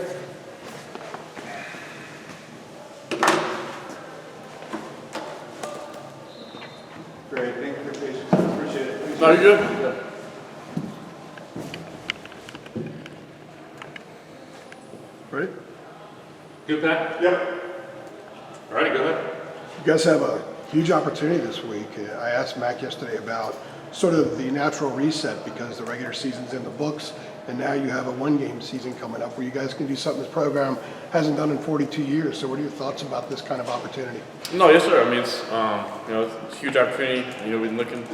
sir. Great, thank you for your patience. Appreciate it. No, you're good. Ready? Good, Pat? Yep. All righty, go ahead. You guys have a huge opportunity this week. I asked Mac yesterday about sort of the natural reset because the regular season's in the books, and now you have a one-game season coming up where you guys can do something this program hasn't done in 42 years. So what are your thoughts about this kind of opportunity? No, yes, sir. I mean, it's it's a huge opportunity. We've been looking.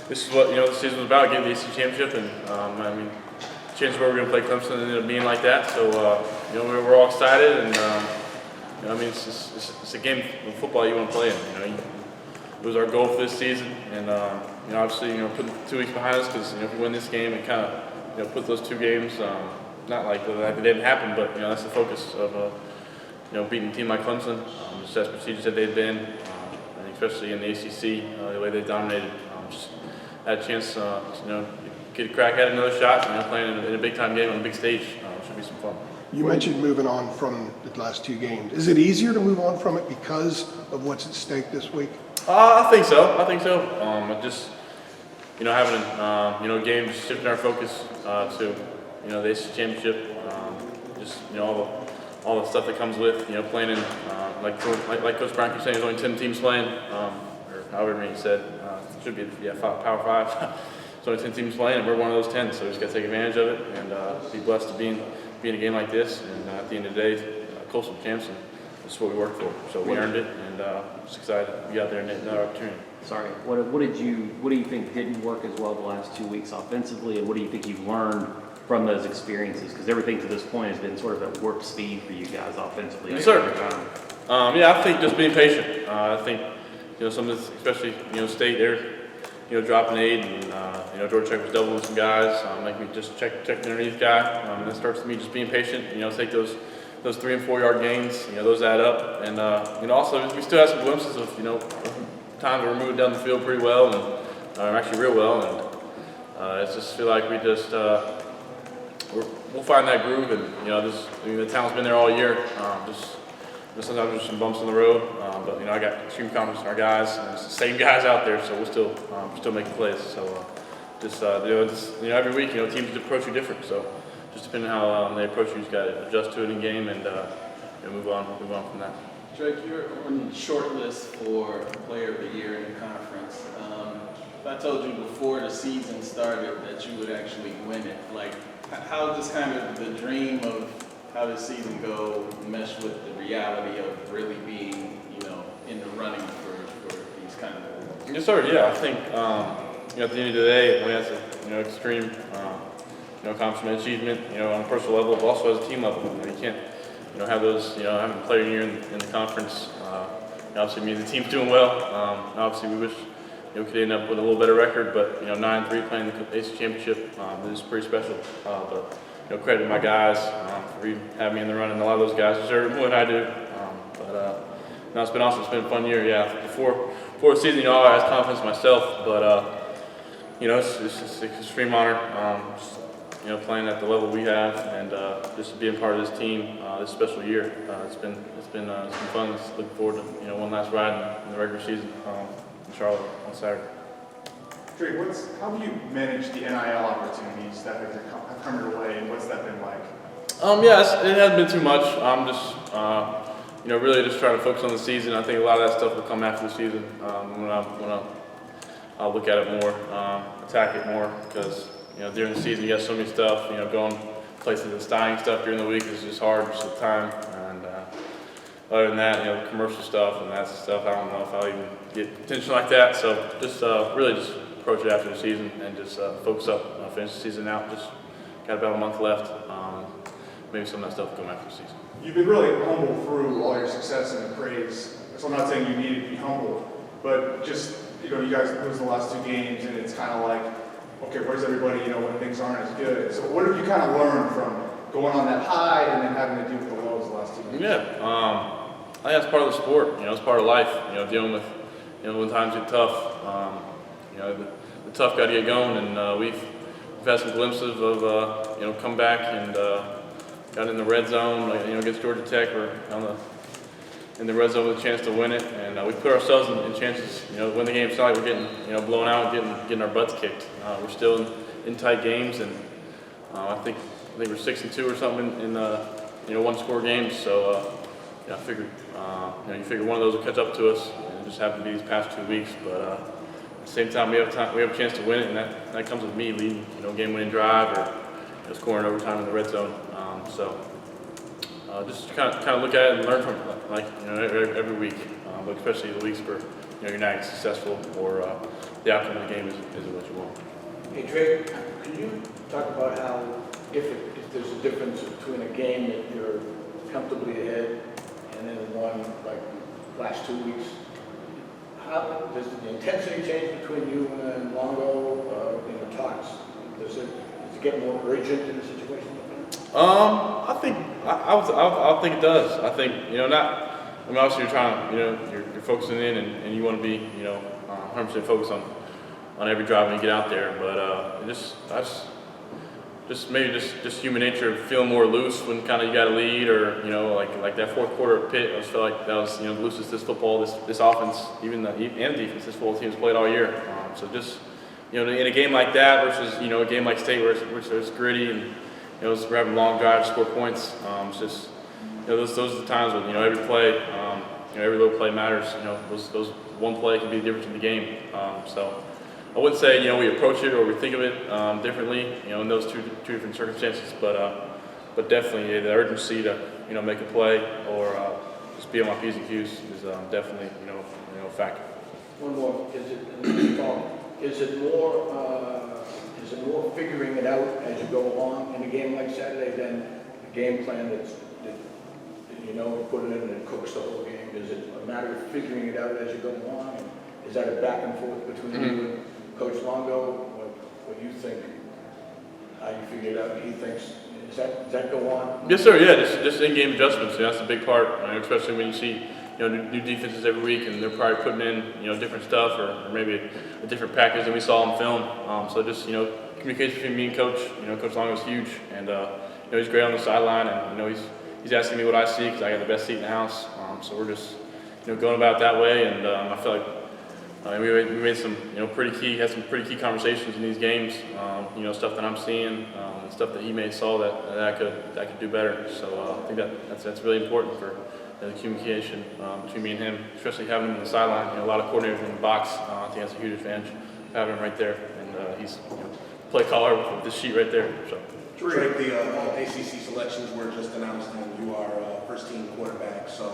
This is what the season was about, getting the ACC championship, and I mean, chances were we're going to play Clemson and ended up being like that. So we're all excited, and I mean, it's a game of football you want to play in. It was our goal for this season, and obviously putting 2 weeks behind us because if we win this game, it kind of put those 2 games. Not like that didn't happen, but that's the focus of beating a team like Clemson, just as prestigious that they've been, and especially in the ACC, the way they dominated. Just had a chance, get a crack at another shot, playing in a big time game on a big stage. Should be some fun. You mentioned moving on from the last 2 games. Is it easier to move on from it because of what's at stake this week? I think so. Just having a game, just shifting our focus to the ACC championship. Just all the stuff that comes with playing in like Coach Brown keeps saying, there's only 10 teams playing, or however many he said. It should be Power 5. There's only 10 teams playing, and we're one of those 10. So we just got to take advantage of it and be blessed to be in a game like this. And at the end of the day, Coastal Champs. This is what we worked for, so we earned it, and just excited to be out there and get another opportunity. Sorry, what do you think didn't work as well the last 2 weeks offensively, and what do you think you've learned from those experiences? Because everything to this point has been sort of at warp speed for you guys offensively. Yes, sir. I think just being patient. I think some of this, especially State, they're dropping 8, and Georgia Tech was doubling some guys, make me just check the underneath guy. That starts with me just being patient. Take those 3 and 4 yard gains, those add up, and also we still have some glimpses of times where we're moving down the field pretty well and actually real well, and it's just feel like we just we'll find that groove, and the talent's been there all year. Sometimes there's some bumps in the road, but I got extreme confidence in our guys, and it's the same guys out there, so we're still making plays. So every week teams approach you different, so. Just depending on how they approach you, just got to adjust to it in game and move on from that. Drake, you're on the short list for Player of the Year in the conference. If I told you before the season started that you would actually win it, like how does kind of the dream of how the season go mesh with the reality of really being in the running for these kind of awards? Yes, sir. Yeah, I think at the end of the day, when that's extreme. Accomplishment, achievement, on a personal level, but also as a team level. You can't, have those, having a player year in the conference. Obviously, means the team's doing well. Obviously, we wish we could end up with a little better record, but 9-3 playing the ACC championship is pretty special. But credit to my guys for having me in the run, and a lot of those guys deserve it more than I do. But it's been awesome. It's been a fun year. Yeah, before the season, I had confidence in myself, but it's an extreme honor. Playing at the level we have, and just being part of this team this special year. It's been fun. Looking forward to one last ride in the regular season in Charlotte on Saturday. Drake, how do you manage the NIL opportunities that have come your way, and what's that been like? It hasn't been too much. I'm just really just trying to focus on the season. I think a lot of that stuff will come after the season when I'll look at it more, attack it more, because during the season you got so many stuff, going places and styling stuff during the week is just hard, just the time. And other than that, commercial stuff and that stuff, I don't know if I'll even get attention like that. So just really just approach it after the season and just focus up, finish the season out. Just got about a month left. Maybe some of that stuff will come after the season. You've been really humble through all your success and the praise. So I'm not saying you needed to be humble, but just, you guys lose the last 2 games and it's kind of like, okay, where's everybody, when things aren't as good? So what have you kind of learned from going on that high and then having to deal with the lows the last 2 games? Yeah, I think that's part of the sport. It's part of life. Dealing with, when times get tough. The tough got to get going, and we've had some glimpses of, come back and got in the red zone, like, against Georgia Tech. We're in the red zone with a chance to win it, and we put ourselves in chances, to win the game. It's not like we're getting, blown out, getting our butts kicked. We're still in tight games, and I think we're 6-2 or something in one-score games. So I figured, you figure one of those will catch up to us, and it just happened to be these past 2 weeks. But at the same time, we have a chance to win it, and that comes with me leading, game-winning drive or scoring overtime in the red zone. Just kind of look at it and learn from it, like every week, but especially the weeks where you're not successful or the outcome of the game isn't what you want. Hey Trey, can you talk about how if there's a difference between a game that you're comfortably ahead and then one like last 2 weeks, how does the intensity change between you and Longo in the talks? Does it get more urgent in a situation like that? I think I think it does. I think obviously you're trying to you're focusing in and you want to be 100% focused on every drive when you get out there. But just human nature, feeling more loose when kind of you got a lead, or like that fourth quarter of Pitt. I just felt like that was the loosest this football, this offense, and defense this football team has played all year. So just in a game like that versus a game like State where it's gritty and we're having long drives, score points. It's just those are the times when every play, every little play matters. Those one play can be the difference in the game. So I wouldn't say we approach it or we think of it differently in those two different circumstances, but definitely the urgency to make a play or just be on my P's and Q's is definitely a factor. One more, is it more figuring it out as you go along in a game like Saturday than a game plan that put it in and it cooks the whole game? Is it a matter of figuring it out as you go along? And is that a back and forth between you and Coach Longo? What you think, how you figure it out, he thinks, does that go on? Yes, sir. Yeah, just in-game adjustments. That's a big part, especially when you see new defenses every week, and they're probably putting in different stuff or maybe a different package than we saw on film. So just communication between me and Coach. Coach Longo is huge, and he's great on the sideline, and he's asking me what I see because I got the best seat in the house. So we're just going about it that way, and I feel like we made some had some pretty key conversations in these games. Stuff that I'm seeing, and stuff that he may saw that I could do better. So I think that's really important for the communication between me and him, especially having him on the sideline. A lot of coordinators in the box. I think that's a huge advantage, having him right there, and he's play caller with this sheet right there. So. Trey, the ACC selections were just announced, and you are first-team quarterback. So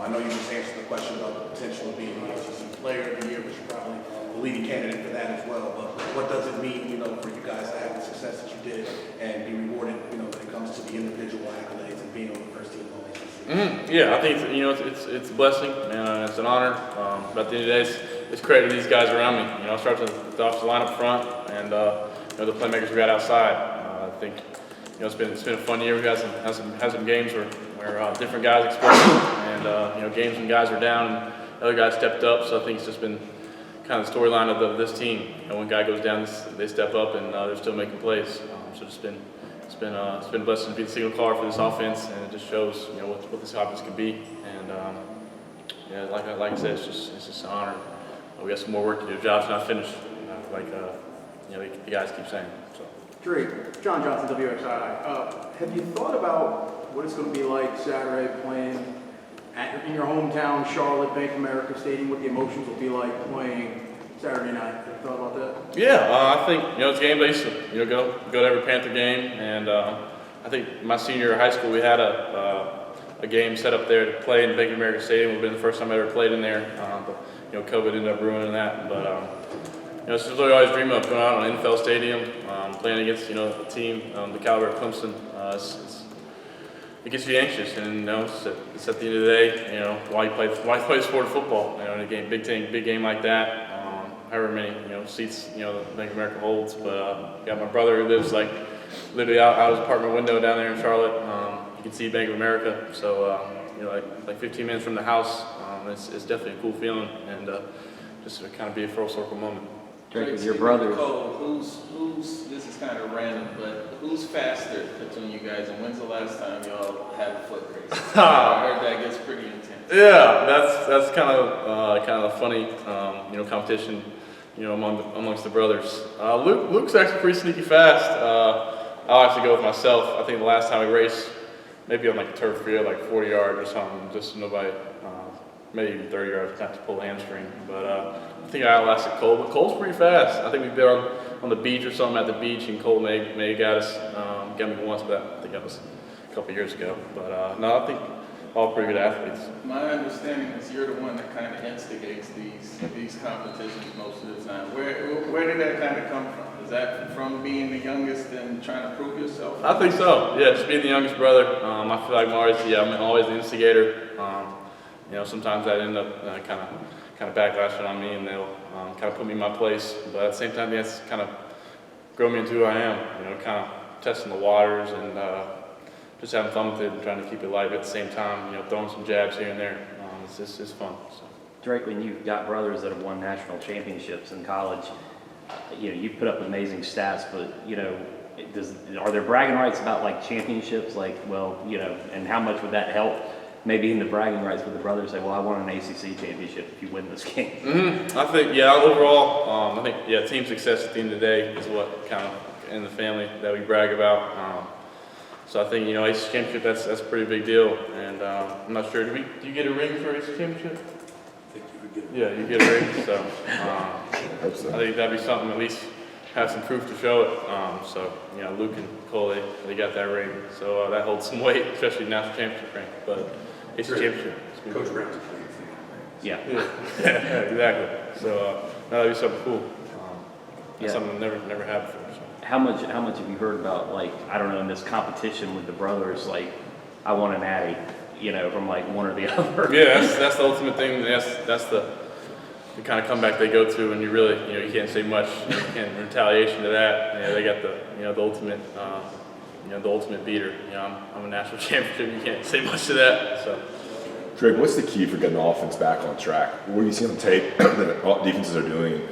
I know you just answered the question about the potential of being the ACC Player of the Year, but you're probably the leading candidate for that as well. But what does it mean, for you guys to have the success that you did and be rewarded, when it comes to the individual accolades and being on the first team on ACC? Yeah, I think it's a blessing and it's an honor. But at the end of the day, it's credit to these guys around me. I start with the offensive line up front and the playmakers we got outside. I think it's been a fun year. We had some games where different guys exploded, and games when guys were down and other guys stepped up. So I think it's just been kind of the storyline of this team. When a guy goes down, they step up and they're still making plays. So it's been a blessing to be the signal caller for this offense, and it just shows what this offense can be. And like I said, it's just an honor. We got some more work to do. The job's not finished, the guys keep saying. So. Drake, John Johnson, WXI. Have you thought about what it's going to be like Saturday playing in your hometown, Charlotte, Bank of America Stadium, what the emotions will be like playing Saturday night? Have you thought about that? Yeah, I think, it's game day, so, go to every Panther game. And I think my senior year of high school, we had a game set up there to play in Bank of America Stadium. It would have been the first time I ever played in there. But, COVID ended up ruining that. But, it's really always dream of going out on an NFL stadium, playing against, a team, the caliber of Clemson. It gets you anxious, and it's at the end of the day, why play sport football? In a game, big game like that. However many seats the Bank of America holds, but got my brother who lives literally out his apartment window down there in Charlotte. You can see Bank of America, so like 15 minutes from the house. It's definitely a cool feeling, and just to kind of be a full circle moment. Drake, with Drake, your speaking of brothers. Cole, who's, this is kind of random, but who's faster between you guys, and when's the last time y'all had a foot race? I heard that gets pretty intense. Yeah, that's kind of funny, competition, amongst the brothers. Luke's actually pretty sneaky fast. I'll actually go with myself. I think the last time we raced, maybe on like a turf field, like 40 yards or something, just nobody, maybe even 30 yards, not to pull a hamstring. But I think I outlasted Cole, but Cole's pretty fast. I think we've been on the beach or something at the beach, and Cole May got us, got me once, but I think that was a couple years ago. But no, I think all pretty good athletes. My understanding is you're the one that kind of instigates these competitions most of the time. Where did that kind of come from? Is that from being the youngest and trying to prove yourself? I think so. Yeah, just being the youngest brother. I feel like I'm always the instigator. Sometimes that end up kind of backlashing on me, and they'll kind of put me in my place. But at the same time, that's kind of grown me into who I am. Kind of testing the waters and just having fun with it and trying to keep it light at the same time. Throwing some jabs here and there. It's fun. So. Drake, when you've got brothers that have won national championships in college, you've put up amazing stats, but are there bragging rights about like championships? And how much would that help? Maybe in the bragging rights with the brothers say, well, I won an ACC championship if you win this game. Mm-hmm. I think, overall, team success at the end of the day is what kind of in the family that we brag about. So I think, ACC championship, that's a pretty big deal. And I'm not sure, do you get a ring for ACC championship? I think you would get Yeah, you get a ring. So I think that'd be something, at least have some proof to show it. Luke and Cole, they got that ring. So that holds some weight, especially national championship ring. But ACC championship. Coach Brown's playing. Yeah. Yeah, exactly. So that'd be something cool. That's Yeah. something I've never had before. So. How much have you heard about, in this competition with the brothers, I want a natty, from one or the other? Yeah, that's the ultimate thing. That's the kind of comeback they go to, and you really, you can't say much. You can't in retaliation to that. They got the ultimate, the ultimate beater. I'm a national championship. You can't say much to that. So. Drake, what's the key for getting the offense back on track? What do you see on tape that defenses are doing?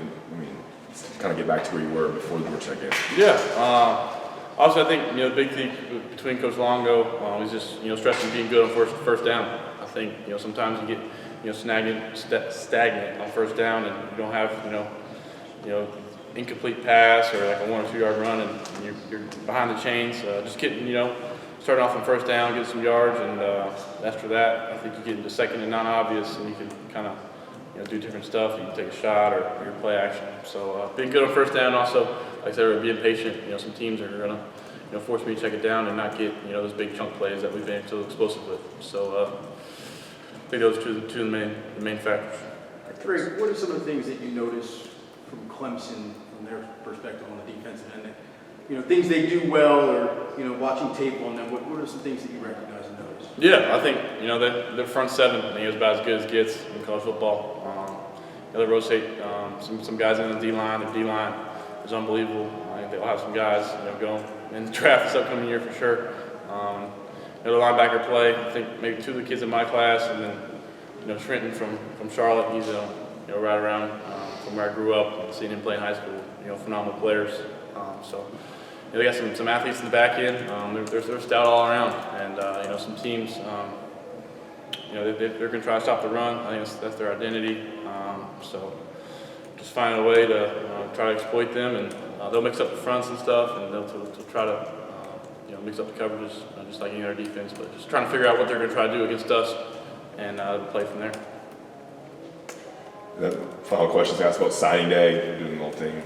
Kind of get back to where you were before the check in. Yeah. Also, I think the big thing between Coach Longo is just stressing being good on first down. I think sometimes you get stagnant on first down, and you don't have incomplete pass or like a 1 or 2 yard run, and you're behind the chains. Just getting starting off on first down, get some yards, and after that, I think you get into second and non-obvious, and you can kind of do different stuff. You can take a shot or your play action. So being good on first down, also, like I said, being patient. Some teams are going to force me to check it down and not get those big chunk plays that we've been so explosive with. So I think those two are the main factors. Drake, what are some of the things that you notice from Clemson from their perspective on the defensive end? Things they do well, or watching tape on them. What are some things that you recognize and notice? Yeah, I think their front seven is about as good as it gets in college football. They rotate some guys in the D line. The D line is unbelievable. I think they'll have some guys going in the draft this upcoming year for sure. The linebacker play. I think maybe 2 of the kids in my class, and then Trenton from Charlotte. He's right around from where I grew up. And seeing him play in high school. Phenomenal players. So. They got some athletes in the back end. They're stout all around, and some teams, they're going to try to stop the run. I think that's their identity. So just finding a way to try to exploit them, and they'll mix up the fronts and stuff, and they'll try to mix up the coverages just like any other defense. But just trying to figure out what they're going to try to do against us, and play from there. The final question is asked about signing day, doing the whole thing.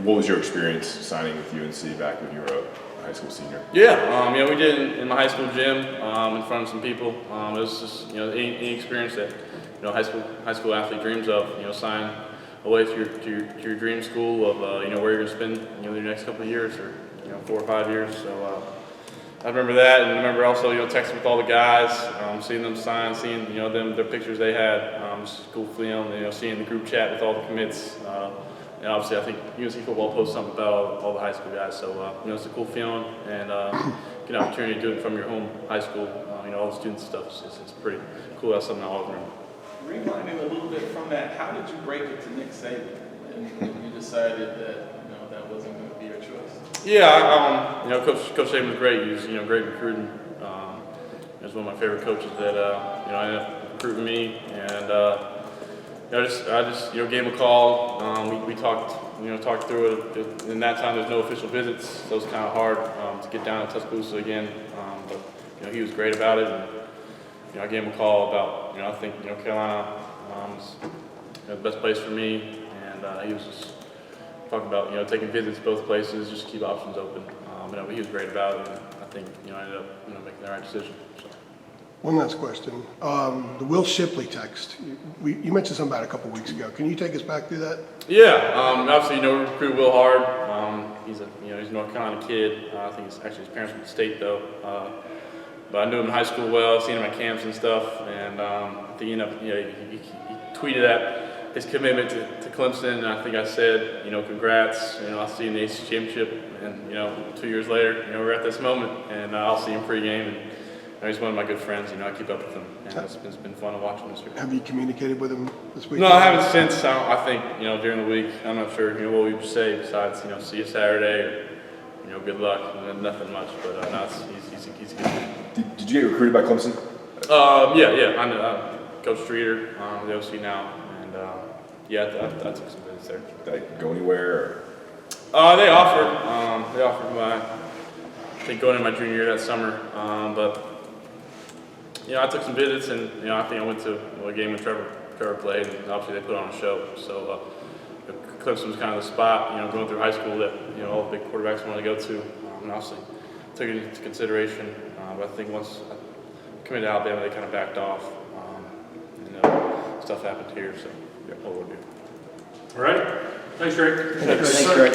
What was your experience signing with UNC back when you were a high school senior? Yeah, we did it in my high school gym in front of some people. It was just any experience that high school athlete dreams of. Sign away to your dream school of where you're going to spend your next couple of years or 4 or 5 years. So I remember that, and I remember also texting with all the guys, seeing them sign, seeing their pictures they had. Just cool feeling, seeing the group chat with all the commits. And obviously, I think UNC football posts something about all the high school guys. So it's a cool feeling, and get an opportunity to do it from your home high school. All the students and stuff. It's pretty cool. That's something I always remember. Rewinding a little bit from that, how did you break it to Nick Saban? and you decided that, that wasn't going to be your choice? Yeah, Coach Saban was great. He was, great recruiting. He was one of my favorite coaches that, ended up recruiting me, and I just gave him a call. We talked through it. In that time, there's no official visits, so it was kind of hard to get down to Tuscaloosa again. But he was great about it, and I gave him a call about I think Carolina was the best place for me, and he was just talking about taking visits both places, just keep options open. He was great about it, and I think I ended up making the right decision. So. One last question. The Will Shipley text, you mentioned something about it a couple weeks ago. Can you take us back through that? Yeah, obviously, we recruit Will hard. He's a North Carolina kid. I think his parents went to state though. But I knew him in high school well. I've seen him at camps and stuff, and I think he tweeted at his commitment to Clemson, and I think I said, congrats. I'll see you in the ACC championship, and 2 years later, we're at this moment, and I'll see him pregame. And he's one of my good friends. I keep up with him, and it's been fun to watch him this year. Have you communicated with him this week? No, I haven't since. I think during the week. I'm not sure what we would say besides see you Saturday, or good luck, and then nothing much. But no, he's a good dude. Did you get recruited by Clemson? Yeah. I know Coach Streeter, the OC now, and I took some visits there. Did I go anywhere? They offered my, I think going into my junior year that summer, but I took some visits, and I think I went to a game when Trevor played, and obviously they put on a show. So Clemson was kind of the spot, going through high school that all the big quarterbacks wanted to go to, and obviously took it into consideration. But I think once I committed to Alabama, they kind of backed off, and stuff happened here. So what we'll do. All right. Thanks, Greg. Thanks, Greg.